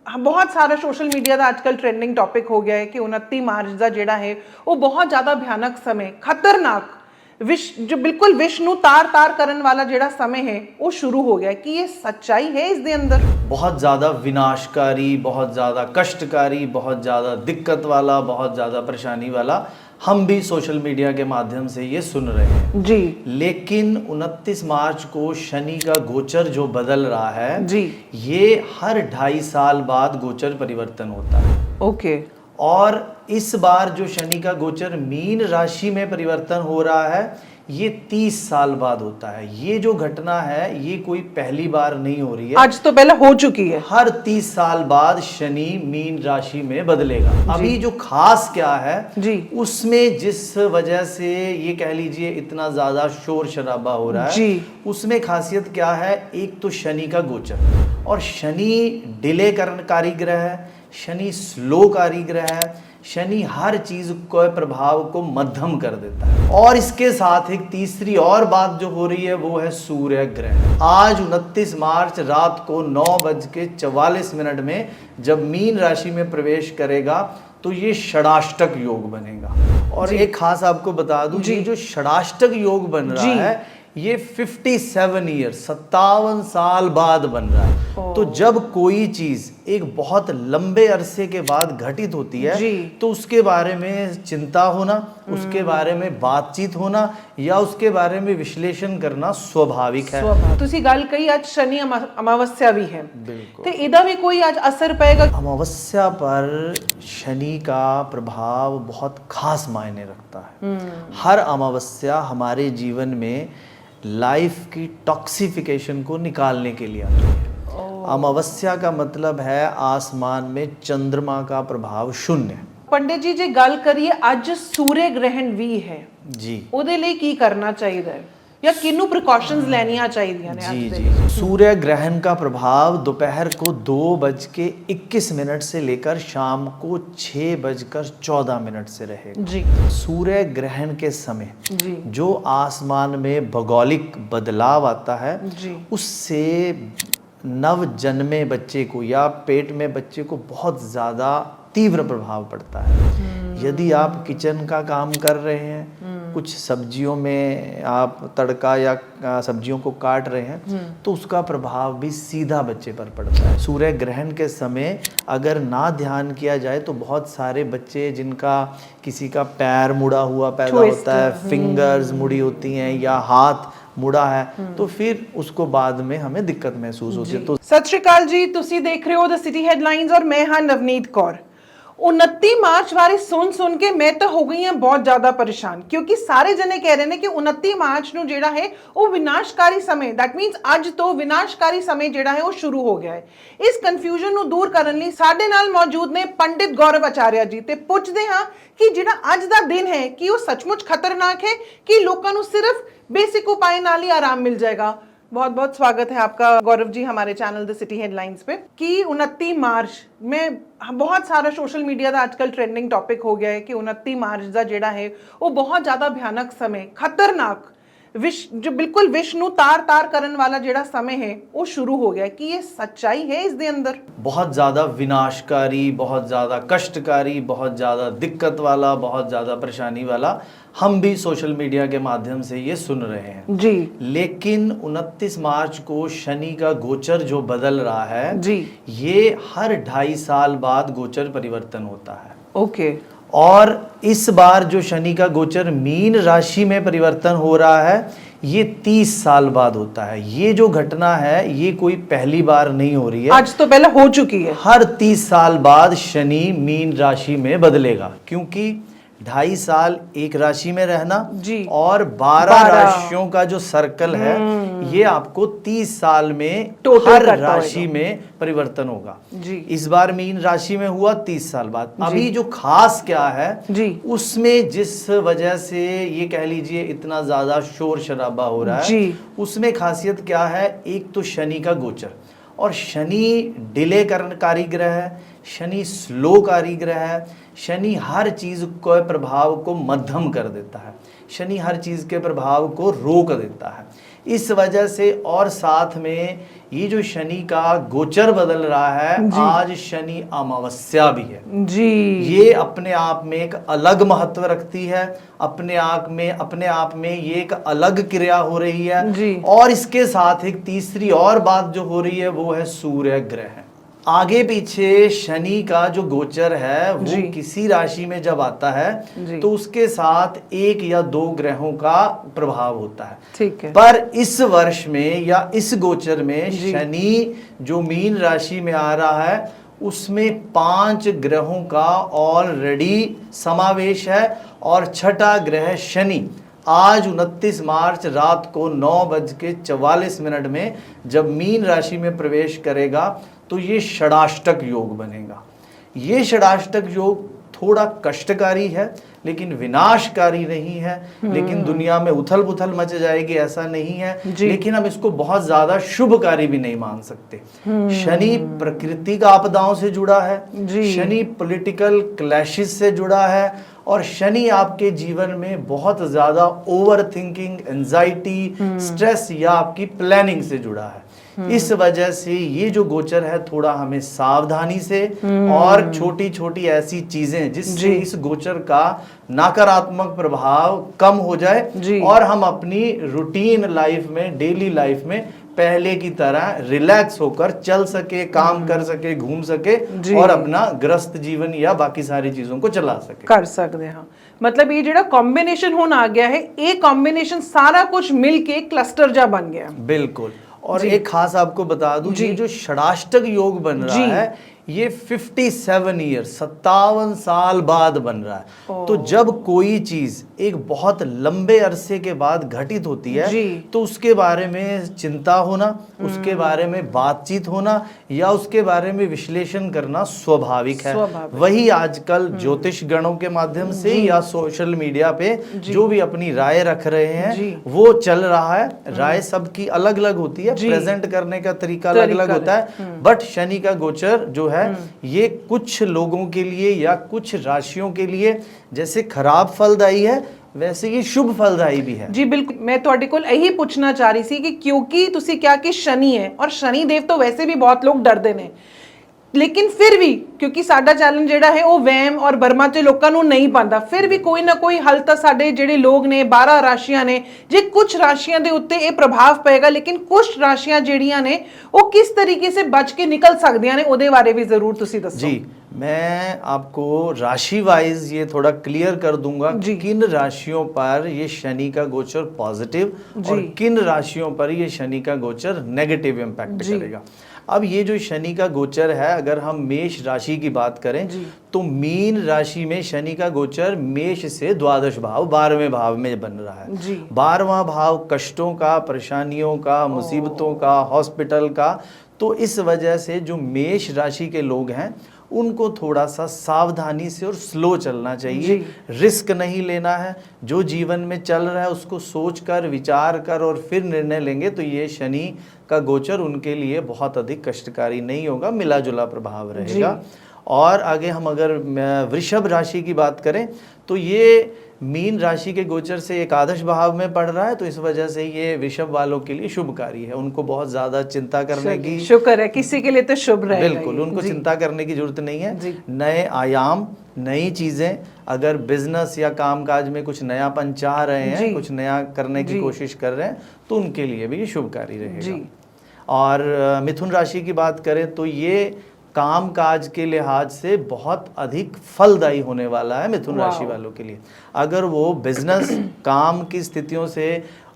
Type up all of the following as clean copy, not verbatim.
बहुत सारा social media का आजकल ट्रेंडिंग टॉपिक हो गया है कि 29 मार्च का जिहड़ा है वो बहुत ज़्यादा भयानक समय, खतरनाक जो बिल्कुल विश्व नूं तार तार करन वाला जिहड़ा समय है वो शुरू हो गया है। कि ये सच्चाई है इस दे अंदर? बहुत ज़्यादा विनाशकारी, बहुत ज़्यादा कष्टकारी, बहुत ज़्यादा दिक्कत वाला, बहुत ज़्यादा परेशानी वाला हम भी सोशल मीडिया के माध्यम से ये सुन रहे हैं जी। लेकिन 29 मार्च को शनि का गोचर जो बदल रहा है जी, ये हर 2.5 साल बाद गोचर परिवर्तन होता है। ओके। और इस बार जो शनि का गोचर मीन राशि में परिवर्तन हो रहा है ये 30 साल बाद होता है। ये जो घटना है ये कोई पहली बार नहीं हो रही है, आज तो पहले हो चुकी है। हर 30 साल बाद शनि मीन राशि में बदलेगा। अभी जो खास क्या है जी, उसमें जिस वजह से ये कह लीजिए इतना ज्यादा शोर शराबा हो रहा है जी, उसमें खासियत क्या है, एक तो शनि का गोचर, और शनि डिले करनकारी ग्रह है, शनि स्लोकारी ग्रह है, शनि हर चीज को प्रभाव को मध्यम कर देता है। और इसके साथ एक तीसरी और बात जो हो रही है वो है सूर्य ग्रहण। आज 29 मार्च रात को 9:44 में जब मीन राशि में प्रवेश करेगा तो ये षडाष्टक योग बनेगा। और एक खास आपको बता दूं, ये जो षडाष्टक योग बन रहा है ये 57 ईयर 57 साल बाद बन रहा है। तो जब कोई चीज एक बहुत लंबे अरसे के बाद घटित होती है तो उसके बारे में चिंता होना, उसके बारे में बातचीत होना या उसके बारे में विश्लेषण करना स्वाभाविक है। तुसी गल कही आज शनि अमावस्या भी है, बिल्कुल। तो इदा भी कोई आज असर पएगा? अमावस्या पर शनि का प्रभाव बहुत खास मायने रखता है। हर अमावस्या हमारे जीवन में लाइफ की टॉक्सिफिकेशन को निकालने के लिए आती है। अमावस्या का मतलब है आसमान में चंद्रमा का प्रभाव शून्य। पंडित जी जे गल करिए आज सूर्य ग्रहण भी है जी, ਉਹਦੇ ਲਈ ਕੀ करना चाहिए या किन्नू प्रिकॉशंस लेनिया चाहिए ने? जी जी। सूर्य ग्रहण का प्रभाव दोपहर को 2:21 से लेकर शाम को 6:14 से रहेगा। जी, सूर्य ग्रहण के समय जी, जो आसमान में भौगोलिक बदलाव आता है जी, उससे नव जन्मे बच्चे को या पेट में बच्चे को बहुत ज़्यादा तीव्र प्रभाव पड़ता है। यदि आप किचन का काम कर रहे हैं, कुछ सब्जियों में आप तड़का या सब्जियों को काट रहे हैं तो उसका प्रभाव भी सीधा बच्चे पर पड़ता है। सूर्य ग्रहण के समय अगर ना ध्यान किया जाए तो बहुत सारे बच्चे जिनका किसी का पैर मुड़ा हुआ पैदा होता है, फिंगर्स मुड़ी होती हैं या हाथ मुड़ा है, तो फिर उसको बाद में हमें दिक्कत महसूस होती है। तो सत श्री अकाल जी, तुसी देख रहे हो द सिटी हेडलाइंस और मैं हाँ नवनीत कौर। 29 मार्च बारे सुन के मैं तो हो गई हूं बहुत ज्यादा परेशान, क्योंकि सारे जने कह रहे हैं कि 29 मार्च ਨੂੰ ਜਿਹੜਾ है वो विनाशकारी समय, दैट मीन्स ਅੱਜ ਤੋਂ विनाशकारी समय ਜਿਹੜਾ है वो शुरू हो गया है। इस कन्फ्यूजन ਨੂੰ दूर ਕਰਨ ਲਈ ਸਾਡੇ ਨਾਲ मौजूद ने पंडित गौरव आचार्य जी, ਤੇ ਪੁੱਛਦੇ ਹਾਂ कि ਜਿਹੜਾ ਅੱਜ ਦਾ दिन है कि वो सचमुच खतरनाक है कि ਲੋਕਾਂ ਨੂੰ सिर्फ बेसिक उपाय नाल ही आराम मिल जाएगा। बहुत बहुत स्वागत है आपका गौरव जी हमारे चैनल द सिटी हेडलाइंस पे। कि 29 मार्च में बहुत सारा सोशल मीडिया का आजकल ट्रेंडिंग टॉपिक हो गया है कि 29 मार्च का जिहड़ा है वो बहुत ज़्यादा भयानक समय, खतरनाक जो बिल्कुल विश्व नूं तार तार करन वाला जिहड़ा समय है वो शुरू हो गया है। कि ये सच्चाई है इस दे अंदर? बहुत ज़्यादा विनाशकारी, बहुत ज़्यादा कष्टकारी, बहुत ज़्यादा दिक्कत वाला, बहुत ज़्यादा परेशानी वाला हम भी सोशल मीडिया के माध्यम से ये सुन रहे हैं जी। लेकिन 29 मार्च को शनि का गोचर जो बदल रहा है जी, ये हर 2.5 साल बाद गोचर परिवर्तन होता है। ओके। और इस बार जो शनि का गोचर मीन राशि में परिवर्तन हो रहा है ये 30 साल बाद होता है। ये जो घटना है ये कोई पहली बार नहीं हो रही है, आज तो पहले हो चुकी है। हर 30 साल बाद शनि मीन राशि में बदलेगा, क्योंकि 2.5 साल एक राशि में रहना जी, और 12 राशियों का जो सर्कल है ये आपको 30 साल में हर राशि में परिवर्तन होगा। जी, इस बार मीन राशि में हुआ 30 साल बाद। अभी जो खास क्या है जी, उसमें जिस वजह से ये कह लीजिए इतना ज्यादा शोर शराबा हो रहा है उसमें खासियत क्या है, एक तो शनि का गोचर, और शनि डिले करनकारी ग्रह है, शनि स्लोकारी ग्रह है, शनि हर चीज को प्रभाव को मध्यम कर देता है, शनि हर चीज के प्रभाव को रोक देता है। इस वजह से, और साथ में ये जो शनि का गोचर बदल रहा है, आज शनि अमावस्या भी है जी। ये अपने आप में एक अलग महत्व रखती है, अपने आप में ये एक अलग क्रिया हो रही है जी। और इसके साथ एक तीसरी और बात जो हो रही है वो है सूर्य ग्रह। आगे पीछे शनि का जो गोचर है वो किसी राशि में जब आता है तो उसके साथ एक या दो ग्रहों का प्रभाव होता है, ठीक है। पर इस वर्ष में या इस गोचर में शनि जो मीन राशि में आ रहा है उसमें 5 ग्रहों का ऑलरेडी समावेश है और छठा ग्रह शनि आज 29 मार्च रात को 9:44 में जब मीन राशि में प्रवेश करेगा तो ये षडाष्टक योग बनेगा। ये षडाष्टक योग थोड़ा कष्टकारी है लेकिन विनाशकारी नहीं है, लेकिन दुनिया में उथल पुथल मच जाएगी ऐसा नहीं है, लेकिन हम इसको बहुत ज्यादा शुभकारी भी नहीं मान सकते। शनि प्राकृतिक आपदाओं से जुड़ा है, शनि पॉलिटिकल क्लैशेस से जुड़ा है और शनि आपके जीवन में बहुत ज्यादा ओवर थिंकिंग, एंजाइटी, स्ट्रेस या आपकी प्लानिंग से जुड़ा है। इस वजह से ये जो गोचर है थोड़ा हमें सावधानी से और छोटी छोटी ऐसी चीजें जिससे इस गोचर का नकारात्मक प्रभाव कम हो जाए और हम अपनी रूटीन लाइफ में, डेली लाइफ में पहले की तरह रिलैक्स होकर चल सके, काम कर सके, घूम सके और अपना ग्रस्त जीवन या बाकी सारी चीजों को चला सके, कर सकते हैं। मतलब ये जो कॉम्बिनेशन होना आ गया है, एक कॉम्बिनेशन सारा कुछ मिलके क्लस्टर जा बन गया। बिल्कुल। और एक खास आपको बता दूं, ये जो षडाष्टक योग बन रहा है ये 57 ईयर 57 साल बाद बन रहा है। तो जब कोई चीज एक बहुत लंबे अरसे के बाद घटित होती है तो उसके बारे में चिंता होना, उसके बारे में बातचीत होना या उसके बारे में विश्लेषण करना स्वाभाविक है। वही आजकल ज्योतिष गणों के माध्यम से या सोशल मीडिया पे जो भी अपनी राय रख रहे हैं वो चल रहा है। राय सबकी अलग अलग होती है, प्रेजेंट करने का तरीका अलग अलग होता है, बट शनि का गोचर जो है ये कुछ लोगों के लिए या कुछ राशियों के लिए जैसे खराब फलदायी है वैसे ये शुभ फलदायी भी है। जी बिल्कुल, मैं ਤੁਹਾਡੇ ਕੋਲ यही पूछना चाह रही थी कि क्योंकि तुसी क्या कि शनि है और शनि देव तो वैसे भी बहुत लोग डरते ने, लेकिन फिर भी क्योंकि साडा चैलेंज जेड़ा है वो वहम और बर्मा च लोकां नूं नहीं पांदा, फिर भी कोई ना कोई हल तां साडे जेड़े लोग ने 12 राशियां ने, जे कुछ राशियां दे उत्ते ये प्रभाव पएगा लेकिन कुछ राशियां जेड़ियां ने वो किस तरीके से बच के निकल सकदियां ने, ओदे बारे भी जरूर तुसी दसो। जी, मैं आपको राशि वाइज ये थोड़ा क्लियर कर दूंगा किन राशियों पर ये शनि का गोचर पॉजिटिव और किन राशियों पर ये शनि का गोचर नेगेटिव इम्पैक्ट करेगा। अब ये जो शनि का गोचर है, अगर हम मेष राशि की बात करें तो मीन राशि में शनि का गोचर मेष से द्वादश भाव 12वें भाव में बन रहा है। 12वां भाव कष्टों का, परेशानियों का, मुसीबतों का, हॉस्पिटल का। तो इस वजह से जो मेष राशि के लोग हैं उनको थोड़ा सा सावधानी से और स्लो चलना चाहिए, रिस्क नहीं लेना है। जो जीवन में चल रहा है उसको सोच कर, विचार कर और फिर निर्णय लेंगे तो ये शनि का गोचर उनके लिए बहुत अधिक कष्टकारी नहीं होगा, मिला जुला प्रभाव रहेगा। और आगे हम अगर वृषभ राशि की बात करें तो ये मीन राशि के गोचर से एकादश भाव में पड़ रहा है, तो इस वजह से ये वृषभ वालों के लिए शुभकारी है। उनको बहुत ज्यादा चिंता करने की, शुक्र है किसी के लिए तो शुभ रहेगा। बिल्कुल, उनको चिंता करने की जरूरत नहीं है। नए आयाम, नई चीजें, अगर बिजनेस या कामकाज में कुछ नयापन चाह रहे हैं, कुछ नया करने की कोशिश कर रहे हैं तो उनके लिए भी शुभकारी रहेगा। और मिथुन राशि की बात करें तो ये काम काज के लिहाज से बहुत अधिक फलदायी होने वाला है मिथुन राशि वालों के लिए। अगर वो बिजनेस काम की स्थितियों से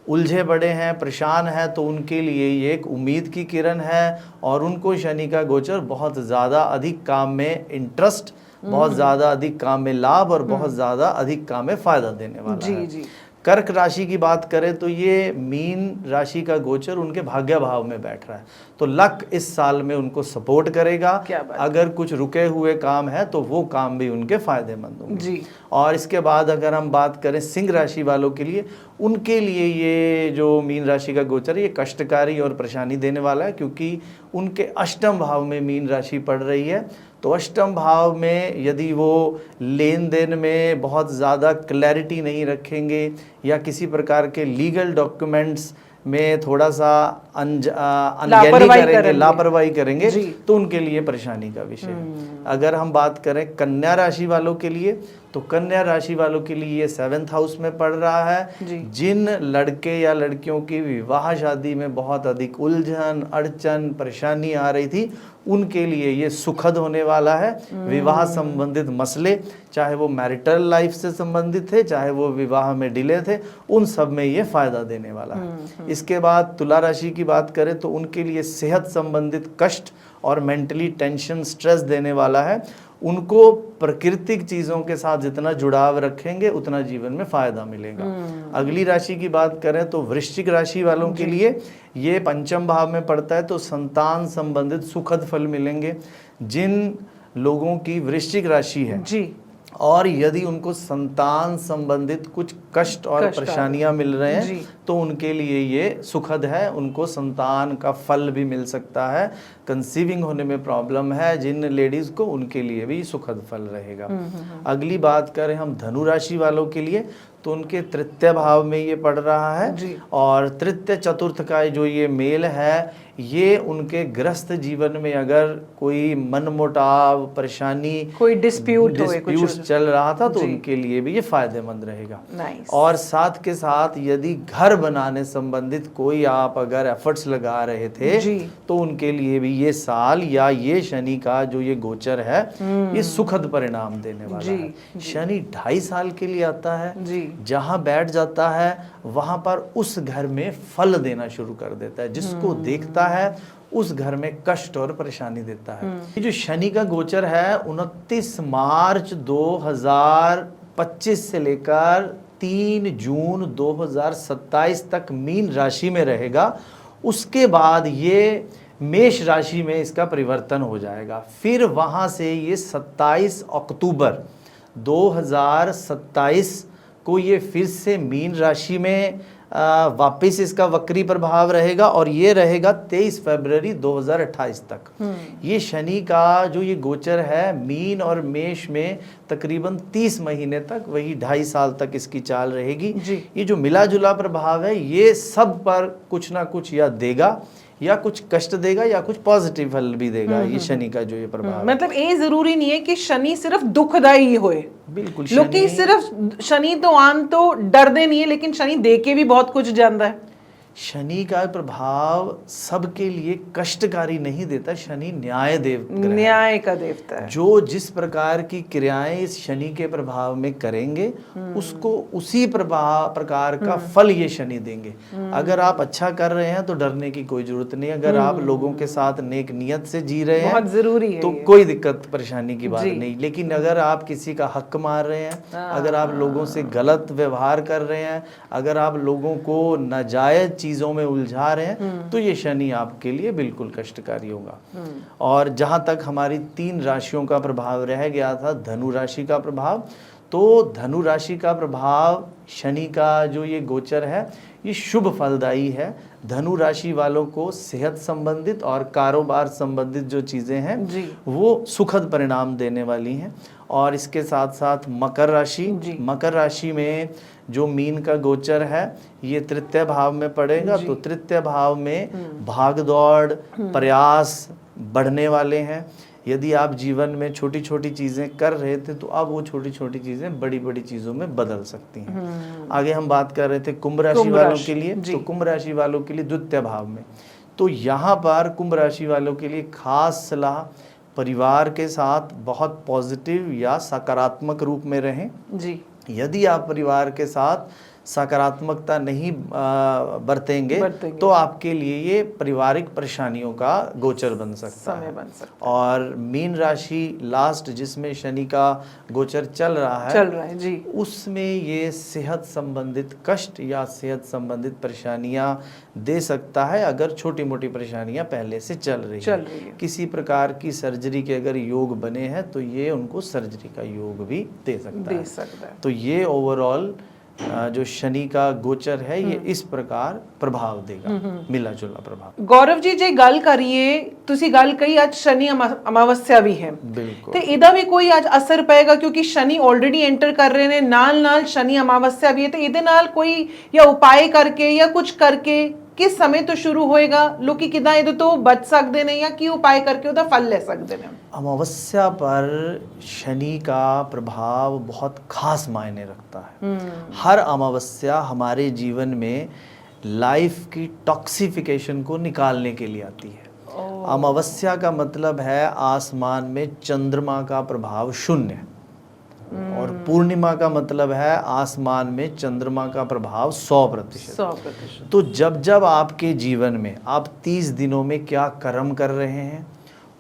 उलझे पड़े हैं, परेशान हैं, तो उनके लिए ये एक उम्मीद की किरण है और उनको शनि का गोचर बहुत ज़्यादा अधिक काम में इंटरेस्ट, बहुत ज़्यादा अधिक काम में लाभ और बहुत ज़्यादा अधिक काम में फ़ायदा देने वाला है। कर्क राशि की बात करें तो ये मीन राशि का गोचर उनके भाग्य भाव में बैठ रहा है, तो लक इस साल में उनको सपोर्ट करेगा। अगर कुछ रुके हुए काम है तो वो काम भी उनके फायदेमंद होंगे। और इसके बाद अगर हम बात करें सिंह राशि वालों के लिए, उनके लिए ये जो मीन राशि का गोचर है ये कष्टकारी और परेशानी देने वाला है, क्योंकि उनके अष्टम भाव में मीन राशि पड़ रही है। तो अष्टम भाव में यदि वो लेन देन में बहुत ज़्यादा क्लैरिटी नहीं रखेंगे या किसी प्रकार के लीगल डॉक्यूमेंट्स में थोड़ा सा अनगैली लापरवाही करेंगे, करेंगे। लापरवाही करेंगे जी। तो उनके लिए परेशानी का विषय है। अगर हम बात करें कन्या राशि वालों के लिए, तो कन्या राशि वालों के लिए ये 7th हाउस में पड़ रहा है। जी। जिन लड़के या लड़कियों की विवाह शादी में बहुत अधिक उलझन, अड़चन, परेशानी आ रही थी, उनके लिए ये सुखद होने वाला है। विवाह संबंधित मसले, चाहे वो मैरिटल लाइफ से संबंधित थे, चाहे वो विवाह में डिले थे, उन सब में ये फायदा देने वाला है। इसके बाद तुला राशि की बात करें तो उनके लिए सेहत संबंधित कष्ट और मेंटली टेंशन, स्ट्रेस देने वाला है। उनको प्राकृतिक चीज़ों के साथ जितना जुड़ाव रखेंगे उतना जीवन में फायदा मिलेगा। अगली राशि की बात करें तो वृश्चिक राशि वालों के लिए ये 5th भाव में पड़ता है, तो संतान संबंधित सुखद फल मिलेंगे। जिन लोगों की वृश्चिक राशि है जी, और यदि उनको संतान संबंधित कुछ कष्ट और परेशानियां मिल रहे हैं तो उनके लिए ये सुखद है, उनको संतान का फल भी मिल सकता है। कंसीविंग होने में प्रॉब्लम है जिन लेडीज को, उनके लिए भी सुखद फल रहेगा। अगली बात करें हम धनु राशि वालों के लिए, तो उनके 3य भाव में ये पड़ रहा है और 3य चतुर्थ का जो ये मेल है, ये उनके गृहस्थ जीवन में अगर कोई मनमुटाव, परेशानी, कोई डिस्प्यूट चल रहा था तो उनके लिए भी ये फायदेमंद रहेगा। और साथ के साथ यदि घर बनाने संबंधित कोई आप अगर एफर्ट्स लगा रहे थे तो उनके लिए भी ये साल या ये शनि का जो ये गोचर है ये सुखद परिणाम देने वाला है। शनि 2.5 साल के लिए आता है, जहां बैठ जाता है वहां पर उस घर में फल देना शुरू कर देता है। जिसको देखता है उस घर में कष्ट और परेशानी देता है। ये जो शनि का गोचर है 29 मार्च 2025 से लेकर 3 जून 2027 तक मीन राशि में रहेगा। उसके बाद ये मेष राशि में इसका परिवर्तन हो जाएगा। फिर वहां से ये 27 अक्टूबर 2027 को ये फिर से मीन राशि में वापस इसका वक्री प्रभाव रहेगा और ये रहेगा 23 फरवरी 2028 तक। ये शनि का जो ये गोचर है मीन और मेष में तकरीबन 30 महीने तक, वही 2.5 साल तक इसकी चाल रहेगी। ये जो मिला जुला प्रभाव है ये सब पर कुछ ना कुछ या देगा या कुछ कष्ट देगा या कुछ पॉजिटिव फल भी देगा। ये शनि का जो ये प्रभाव मतलब ये जरूरी नहीं है कि शनि सिर्फ दुखदाई ही होए। बिल्कुल, लोग सिर्फ शनि तो आन तो डरते नहीं है, लेकिन शनि दे के भी बहुत कुछ जानता है। शनि का प्रभाव सबके लिए कष्टकारी नहीं देता। शनि न्याय न्याय का देवता है। जो जिस प्रकार की क्रियाएं इस शनि के प्रभाव में करेंगे उसको उसी प्रकार का फल ये शनि देंगे। अगर आप अच्छा कर रहे हैं तो डरने की कोई जरूरत नहीं। अगर आप लोगों के साथ नेक नियत से जी रहे हैं, बहुत जरूरी है, तो कोई दिक्कत परेशानी की बात नहीं। लेकिन अगर आप किसी का हक मार रहे हैं, अगर आप लोगों से गलत व्यवहार कर रहे हैं, अगर आप लोगों को नाजायज चीजों में उलझा रहे हैं, तो ये शनि आपके लिए बिल्कुल कष्टकारी होगा। और जहां तक हमारी 3 राशियों का प्रभाव रह गया था, धनु राशि का प्रभाव, तो धनु राशि का प्रभाव शनि का जो ये गोचर है ये शुभ फलदायी है। धनु राशि वालों को सेहत संबंधित और कारोबार संबंधित जो चीजें हैं वो सुखद परिणाम देने वाली हैं। और इसके साथ साथ मकर राशि में जो मीन का गोचर है ये 3य भाव में पड़ेगा। तो 3य भाव में भाग दौड़, प्रयास बढ़ने वाले हैं। यदि आप जीवन में छोटी छोटी चीज़ें कर रहे थे तो अब वो छोटी छोटी चीज़ें बड़ी बड़ी चीज़ों में बदल सकती हैं। आगे हम बात कर रहे थे कुंभ राशि वालों के लिए, तो कुंभ राशि वालों के लिए 2य भाव में, तो यहाँ पर कुंभ राशि वालों के लिए खास सलाह परिवार के साथ बहुत पॉजिटिव या सकारात्मक रूप में रहें। यदि आप परिवार के साथ सकारात्मकता नहीं बरतेंगे तो आपके लिए ये पारिवारिक परेशानियों का गोचर बन सकता है। और मीन राशि लास्ट जिसमें शनि का गोचर चल रहा है उसमें ये सेहत संबंधित कष्ट या सेहत संबंधित परेशानियां दे सकता है। अगर छोटी मोटी परेशानियां पहले से चल रही है, किसी प्रकार की सर्जरी के अगर योग बने हैं तो ये उनको सर्जरी का योग भी दे सकता है। तो ये ओवरऑल जो शनि का गोचर है ये इस प्रकार प्रभाव देगा, मिला जुला प्रभाव। गौरव जी जे गल करिए, तुसी गल कही आज शनि अमावस्या भी है, बिल्कुल, तो इदा भी कोई आज असर पएगा क्योंकि शनि ऑलरेडी एंटर कर रहे ने, नाल नाल शनि अमावस्या भी है, तो इदे नाल कोई या उपाय करके या कुछ करके किस समय तो शुरू होएगा, लोग किदा ਇਹਦੇ ਤੋਂ बच सकते हैं या की उपाय करके ਉਹਦਾ फल ले सकते हैं? अमावस्या पर शनि का प्रभाव बहुत खास मायने रखता है। हर अमावस्या हमारे जीवन में लाइफ की टॉक्सिफिकेशन को निकालने के लिए आती है। अमावस्या का मतलब है आसमान में चंद्रमा का प्रभाव शून्य, और पूर्णिमा का मतलब है आसमान में चंद्रमा का प्रभाव 100%। तो जब जब आपके जीवन में आप 30 दिनों में क्या कर्म कर रहे हैं,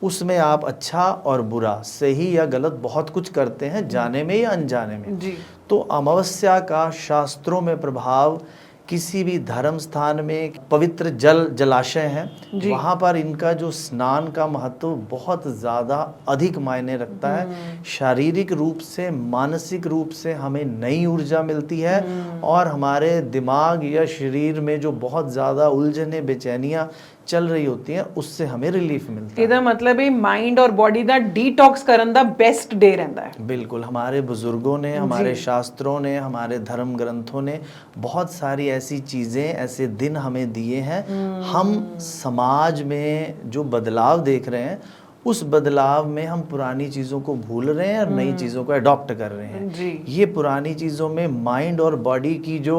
उसमें आप अच्छा और बुरा, सही या गलत बहुत कुछ करते हैं, जाने में या अनजाने में जी। तो अमावस्या का शास्त्रों में प्रभाव, किसी भी धर्म स्थान में पवित्र जलाशय हैं, वहाँ पर इनका जो स्नान का महत्व बहुत ज़्यादा अधिक मायने रखता है। शारीरिक रूप से, मानसिक रूप से हमें नई ऊर्जा मिलती है, और हमारे दिमाग या शरीर में जो बहुत ज़्यादा उलझने, बेचैनियाँ चल रही होती हैं, उससे हमें रिलीफ मिलता है। ਇਹਦਾ मतलब है माइंड और बॉडी ਦਾ डिटॉक्स ਕਰਨ ਦਾ बेस्ट डे रहता है। बिल्कुल, हमारे बुजुर्गों ने, हमारे शास्त्रों ने, हमारे धर्म ग्रंथों ने बहुत सारी ऐसी चीज़ें, ऐसे दिन हमें दिए हैं। हम समाज में जो बदलाव देख रहे हैं, उस बदलाव में हम पुरानी चीज़ों को भूल रहे हैं और नई चीज़ों को अडॉप्ट कर रहे हैं। जी। ये पुरानी चीज़ों में माइंड और बॉडी की जो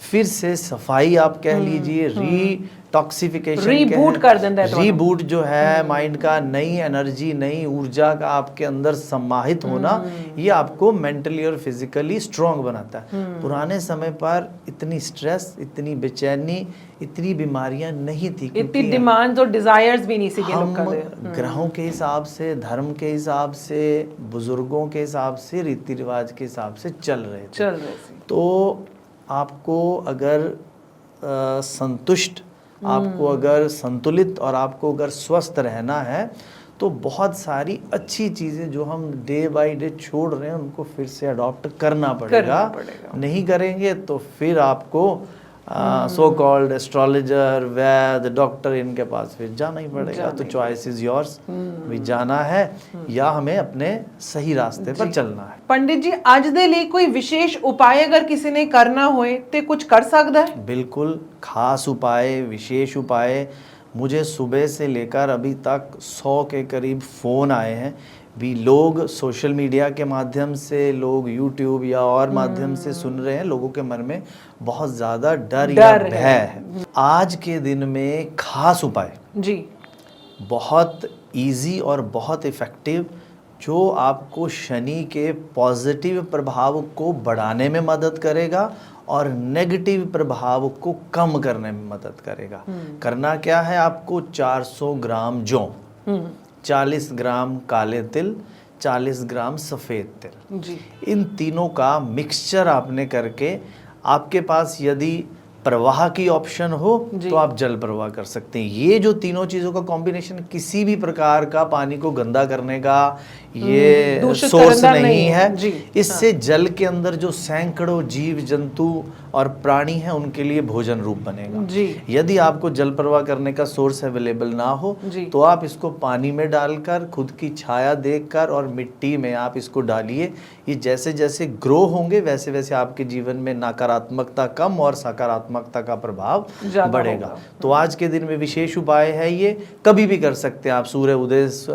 फिर से सफाई आप कह लीजिए, टॉक्सिफिकेशन, रीबूट कर देता है, रीबूट जो है माइंड का, नई एनर्जी, नई ऊर्जा का आपके अंदर समाहित होना, ये आपको मेंटली और फिजिकली स्ट्रांग बनाता है। पुराने समय पर इतनी स्ट्रेस, इतनी बेचैनी, इतनी बीमारियां नहीं थी, इतनी डिमांड्स और डिजायर्स भी नहीं सी हम ग्रहों के हिसाब से, धर्म के हिसाब से, बुजुर्गों के हिसाब से, रीति रिवाज के हिसाब से चल रहे थे। तो आपको अगर संतुष्ट, आपको अगर संतुलित और आपको अगर स्वस्थ रहना है, तो बहुत सारी अच्छी चीज़ें जो हम डे बाय डे छोड़ रहे हैं, उनको फिर से अडॉप्ट करना पड़ेगा। नहीं करेंगे तो फिर आपको सो कॉल्ड एस्ट्रोलॉजर, वैद, डॉक्टर, इनके पास फिर जाना ही पड़ेगा। तो चॉइस इज योर्स, भी जाना है या हमें अपने सही रास्ते पर चलना है। पंडित जी, आज दे लिए कोई विशेष उपाय अगर किसी ने करना होए तो कुछ कर सकता है? बिल्कुल, खास उपाय, विशेष उपाय, मुझे सुबह से लेकर अभी तक 100 के करीब फ़ोन आए हैं भी। लोग सोशल मीडिया के माध्यम से, लोग यूट्यूब या और माध्यम से सुन रहे हैं। लोगों के मन में बहुत ज़्यादा डर या भय है। आज के दिन में खास उपाय जी, बहुत इजी और बहुत इफ़ेक्टिव, जो आपको शनि के पॉजिटिव प्रभाव को बढ़ाने में मदद करेगा और नेगेटिव प्रभाव को कम करने में मदद करेगा। करना क्या है, आपको 400 ग्राम जौ, 40 ग्राम काले तिल, 40 ग्राम सफ़ेद तिल, जी, इन तीनों का मिक्सचर आपने करके, आपके पास यदि प्रवाह की ऑप्शन हो तो आप जल प्रवाह कर सकते हैं। ये जो तीनों चीज़ों का कॉम्बिनेशन किसी भी प्रकार का पानी को गंदा करने का ये सोर्स नहीं है। इससे जल के अंदर जो सैकड़ों जीव जंतु और प्राणी हैं, उनके लिए भोजन रूप बनेगा। यदि आपको जल प्रवाह करने का सोर्स अवेलेबल ना हो तो आप इसको पानी में डालकर, खुद की छाया देखकर और मिट्टी में आप इसको डालिए। ये जैसे जैसे ग्रो होंगे, वैसे वैसे आपके जीवन में नकारात्मकता कम और सकारात्मकता का प्रभाव बढ़ेगा। तो आज के दिन में विशेष उपाय है, ये कभी भी कर सकते हैं आप,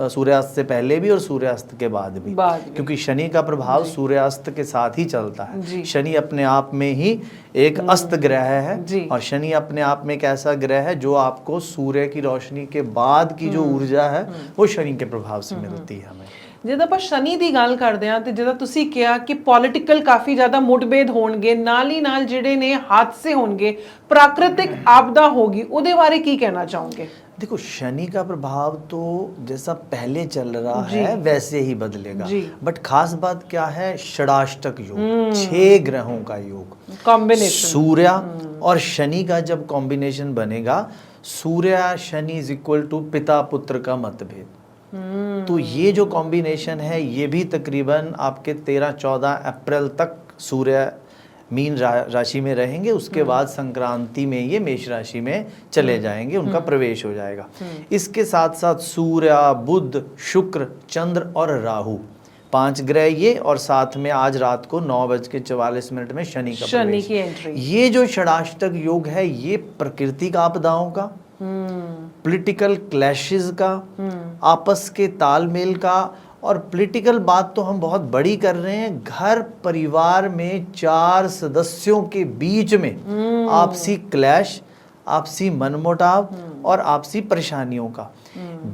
सूर्यास्त से पहले भी और सूर्यास्त के बाद भी, क्योंकि शनि का प्रभाव सूर्यास्त के साथ ही चलता है। शनि अपने आप में ही एक अस्त ग्रह है, और शनि अपने आप में एक ऐसा ग्रह है जो आपको सूर्य की रोशनी के बाद की जो ऊर्जा है वो शनि के प्रभाव से मिलती है हमें। जद आप शनि की गल करते हैं तो जिदा तुसी कहा कि पॉलिटिकल काफ़ी ज़्यादा मुठभेद होंगे, नाल ही नाल जिहड़े ने हादसे होंगे, प्राकृतिक आपदा होगी, उहदे बारे की कहना चाहोगे? देखो, शनि का प्रभाव तो जैसा पहले चल रहा है वैसे ही बदलेगा, बट खास बात क्या है, षडाष्टक योग, 6 ग्रहों का योग, कॉम्बिनेशन, सूर्य और शनि का जब कॉम्बिनेशन बनेगा, सूर्य शनि इज इक्वल टू पिता पुत्र का मतभेद। तो ये जो कॉम्बिनेशन है, ये भी तकरीबन आपके 13-14 अप्रैल तक सूर्य मीन राशि में रहेंगे। उसके बाद संक्रांति में ये मेष राशि में चले जाएंगे, उनका प्रवेश हो जाएगा। इसके साथ साथ सूर्य, बुध, शुक्र, चंद्र और राहु 5 ग्रह ये, और साथ में आज रात को 9:44 में शनि का शनि प्रवेश। की एंट्री। ये जो षडाष्टक योग है ये प्राकृतिक आपदाओं का, पॉलिटिकल क्लैशेस का, आपस के तालमेल का, और पॉलिटिकल बात तो हम बहुत बड़ी कर रहे हैं, घर परिवार में 4 सदस्यों के बीच में आपसी क्लैश, आपसी मनमुटाव और आपसी परेशानियों का।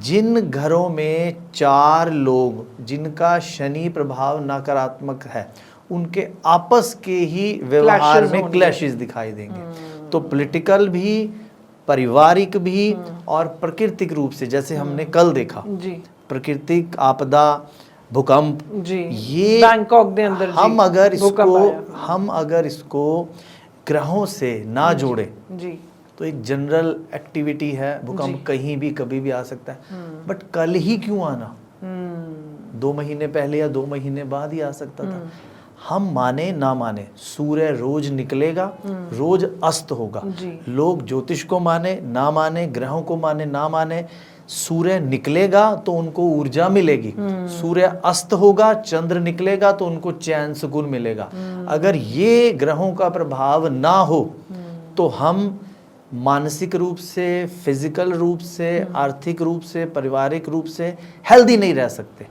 जिन घरों में 4 लोग जिनका शनि प्रभाव नकारात्मक है, उनके आपस के ही व्यवहार Clashes में होंगे। क्लैशेस दिखाई देंगे। तो पॉलिटिकल भी, पारिवारिक भी और प्राकृतिक रूप से, जैसे हमने कल देखा, जी प्राकृतिक आपदा, भूकंप, जी, ये बैंकॉक दे अंदर जी हम अगर भूकंप आया। हम अगर इसको ग्रहों से ना जोड़े जी तो एक जनरल एक्टिविटी है, भूकंप कहीं भी कभी भी आ सकता है, बट कल ही क्यों आना, 2 महीने पहले या 2 महीने बाद ही आ सकता था। हम माने ना माने, सूर्य रोज निकलेगा, रोज अस्त होगा। जी। लोग ज्योतिष को माने ना माने, ग्रहों को माने ना माने, सूर्य निकलेगा तो उनको ऊर्जा मिलेगी, सूर्य अस्त होगा, चंद्र निकलेगा तो उनको चैन सुकून मिलेगा। अगर ये ग्रहों का प्रभाव ना हो तो हम मानसिक रूप से, फिजिकल रूप से, आर्थिक रूप से, पारिवारिक रूप से हेल्दी नहीं रह सकते।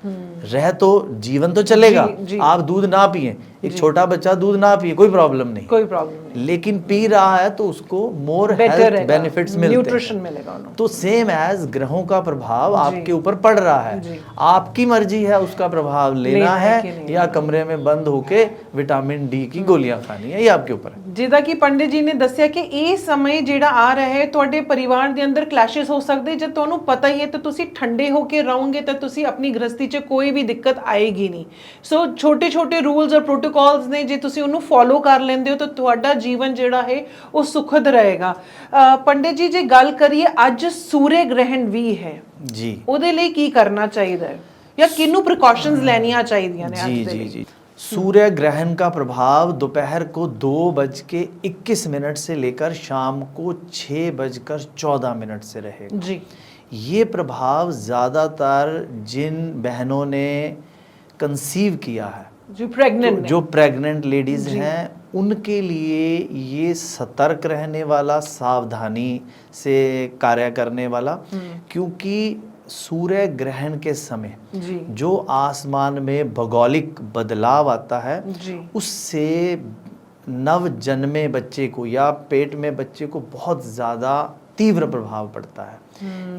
रह तो जीवन तो चलेगा, जी। आप दूध ना पिए, एक छोटा बच्चा दूध ना पिए, कोई प्रॉब्लम नहीं, कोई प्रॉब्लम नहीं, लेकिन पी रहा है तो उसको मोर बेटर हेल्थ बेनिफिट्स मिलते न्यूट्रिशन हैं। मिलेगा उन्हें। तो सेम एज ग्रहों का प्रभाव आपके ऊपर पड़ रहा है, आपकी मर्जी है उसका प्रभाव लेना है कि नहीं या कमरे में बंद होके विटामिन डी की गोलियां खानी है, ये आपके ऊपर है। ਜਿੱਦਾਂ ਕਿ ਪੰਡਿਤ ਜੀ ਨੇ ਦੱਸਿਆ ਕਿ ਇਹ ਸਮੇਂ ਜਿਹੜਾ ਆ ਰਿਹਾ ਹੈ ਤੁਹਾਡੇ ਪਰਿਵਾਰ ਦੇ ਅੰਦਰ ਕਲੈਸ਼ਸ ਹੋ ਸਕਦੇ, ਜਦ ਤੁਹਾਨੂੰ ਪਤਾ ਹੀ ਹੈ ਤਾਂ ਤੁਸੀਂ ਠੰਡੇ ਹੋ ਕੇ ਰਹੋਗੇ ਤਾਂ ਤੁਸੀਂ ਆਪਣੀ ਗ੍ਰਸਤੀ 'ਚ ਕੋਈ ਵੀ ਦਿੱਕਤ ਆਏਗੀ ਨਹੀਂ। ਸੋ ਛੋਟੇ ਛੋਟੇ ਰੂਲਸ ਔਰ ਪ੍ਰੋਟੋਕੋਲਸ ਨੇ, ਜੇ ਤੁਸੀਂ ਉਹਨੂੰ ਫੋਲੋ ਕਰ ਲੈਂਦੇ ਹੋ ਤਾਂ ਤੁਹਾਡਾ ਜੀਵਨ ਜਿਹੜਾ ਹੈ ਉਹ ਸੁਖਦ ਰਹੇਗਾ। ਪੰਡਿਤ ਜੀ ਜੇ ਗੱਲ ਕਰੀਏ, ਅੱਜ ਸੂਰਯ ਗ੍ਰਹਿਣ ਵੀ ਹੈ ਜੀ, ਉਹਦੇ ਲਈ ਕੀ ਕਰਨਾ ਚਾਹੀਦਾ ਹੈ ਜਾਂ ਕਿਹਨੂੰ ਪ੍ਰੀਕਾਸ਼ਨਸ ਲੈਣੀਆਂ ਚਾਹੀਦੀਆਂ ਨੇ जी ਅੱਜ ਦੇ जी ਲਈ? जी सूर्य ग्रहण का प्रभाव दोपहर को 2:21 से लेकर शाम को 6:14 से रहेगा। जी ये प्रभाव ज़्यादातर जिन बहनों ने कंसीव किया है, जो प्रेग्नेंट जो प्रेग्नेंट लेडीज हैं, उनके लिए ये सतर्क रहने वाला, सावधानी से कार्य करने वाला, क्योंकि सूर्य ग्रहण के समय जी जो आसमान में भौगोलिक बदलाव आता है, जी उससे नव जन्मे बच्चे को या पेट में बच्चे को बहुत ज़्यादा तीव्र प्रभाव पड़ता है।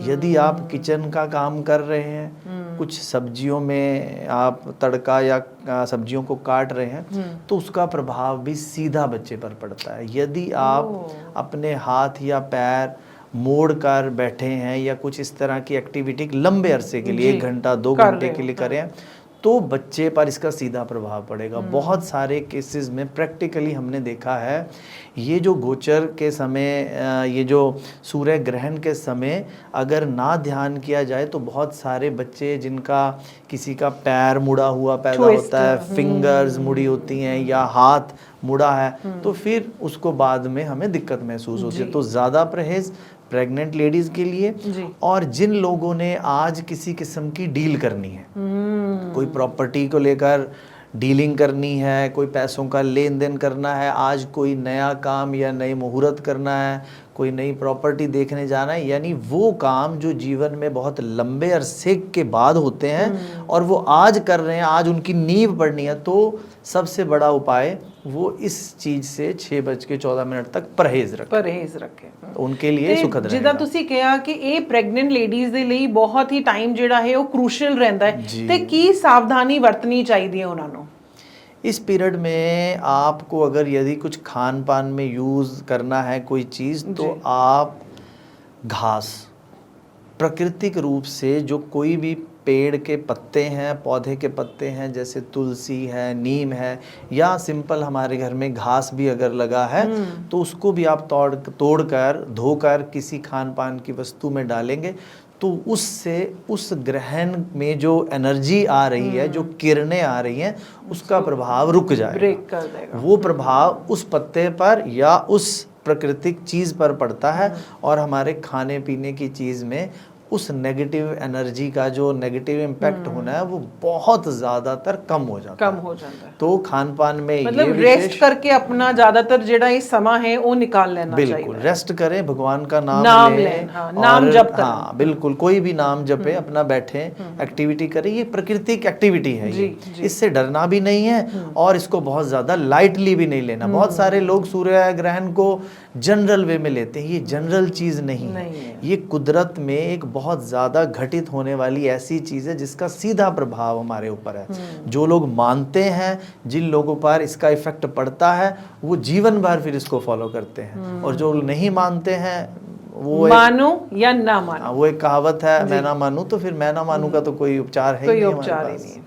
यदि आप किचन का काम कर रहे हैं, कुछ सब्जियों में आप तड़का या सब्जियों को काट रहे हैं, तो उसका प्रभाव भी सीधा बच्चे पर पड़ता है। यदि आप अपने हाथ या पैर मोड़ कर बैठे हैं या कुछ इस तरह की एक्टिविटी लंबे अरसे के लिए, 1 घंटा 2 घंटे के लिए करें, तो बच्चे पर इसका सीधा प्रभाव पड़ेगा। बहुत सारे केसेस में प्रैक्टिकली हमने देखा है, ये जो गोचर के समय, ये जो सूर्य ग्रहण के समय अगर ना ध्यान किया जाए तो बहुत सारे बच्चे जिनका किसी का पैर मुड़ा हुआ पैदा होता है, फिंगर्स मुड़ी होती हैं या हाथ मुड़ा है, तो फिर उसको बाद में हमें दिक्कत महसूस होती है। तो ज़्यादा परहेज़ प्रेग्नेंट लेडीज़ के लिए, और जिन लोगों ने आज किसी किस्म की डील करनी है, कोई प्रॉपर्टी को लेकर डीलिंग करनी है, कोई पैसों का लेन देन करना है, आज कोई नया काम या नई मुहूर्त करना है, कोई नई प्रॉपर्टी देखने जाना है, यानी वो काम जो जीवन में बहुत लंबे अरसे के बाद होते हैं और वो आज कर रहे हैं, आज उनकी नींव पड़नी है, तो सबसे बड़ा उपाय वो इस चीज़ से 6:14 तक परहेज़ रखें। उनके लिए सुखद ਜਿੱਦਾਂ ਤੁਸੀਂ ਕਿਹਾ ਕਿ ਇਹ ਪ੍ਰੈਗਨੈਂਟ ਲੇਡੀਜ਼ ਦੇ ਲਈ ਬਹੁਤ ਹੀ ਟਾਈਮ ਜਿਹੜਾ ਹੈ ਉਹ ਕ੍ਰੂਸ਼ਲ ਰਹਿੰਦਾ ਹੈ, ਤੇ ਕੀ ਸਾਵਧਾਨੀ ਵਰਤਣੀ ਚਾਹੀਦੀ ਹੈ ਉਹਨਾਂ ਨੂੰ? इस पीरियड में आपको अगर यदि कुछ खान पान में यूज़ करना है कोई चीज़, तो आप घास, प्राकृतिक रूप से जो कोई भी पेड़ के पत्ते हैं, पौधे के पत्ते हैं, जैसे तुलसी है, नीम है, या सिंपल हमारे घर में घास भी अगर लगा है तो उसको भी आप तोड़कर धोकर किसी खान पान की वस्तु में डालेंगे, तो उससे उस ग्रहण में जो एनर्जी आ रही है, जो किरणें आ रही हैं, उसका प्रभाव रुक जाएगा, ब्रेक कर देगा। वो प्रभाव उस पत्ते पर या उस प्राकृतिक चीज़ पर पड़ता है और हमारे खाने पीने की चीज़ में उस नेगेटिव एनर्जी का जो नेगेटिव इम्पैक्ट होना है वो बहुत ज़्यादातर कम हो जाता कम है। हो जाता है। तो खान पान में मतलब ये रेस्ट विशेष करके अपना ज्यादातर जेड़ा ये समा है वो निकाल लेना चाहिए। बिल्कुल रेस्ट करें, भगवान का नाम नाम लें, लें, हाँ, नाम जप करें। हाँ बिल्कुल, कोई भी नाम जपे, अपना बैठे, एक्टिविटी करें। ये प्राकृतिक एक्टिविटी है जी, ये, जी। इससे डरना भी नहीं है और इसको बहुत ज़्यादा लाइटली भी नहीं लेना। बहुत सारे लोग सूर्य ग्रहण को जनरल वे में लेते हैं, ये जनरल चीज़ नहीं है, ये कुदरत में एक बहुत ज़्यादा घटित होने वाली ऐसी चीज़ है जिसका सीधा प्रभाव हमारे ऊपर है। जो लोग मानते हैं, जिन लोगों पर इसका इफेक्ट पड़ता है, वो जीवन भर फिर इसको फॉलो करते हैं। और जो नहीं मानते हैं वो मानो या ना मानो, वो एक कहावत है, मैं ना मानूं तो फिर मैं ना मानूं का तो कोई उपचार है ही कोई नहीं हमारे उपचार ही पास। नहीं है।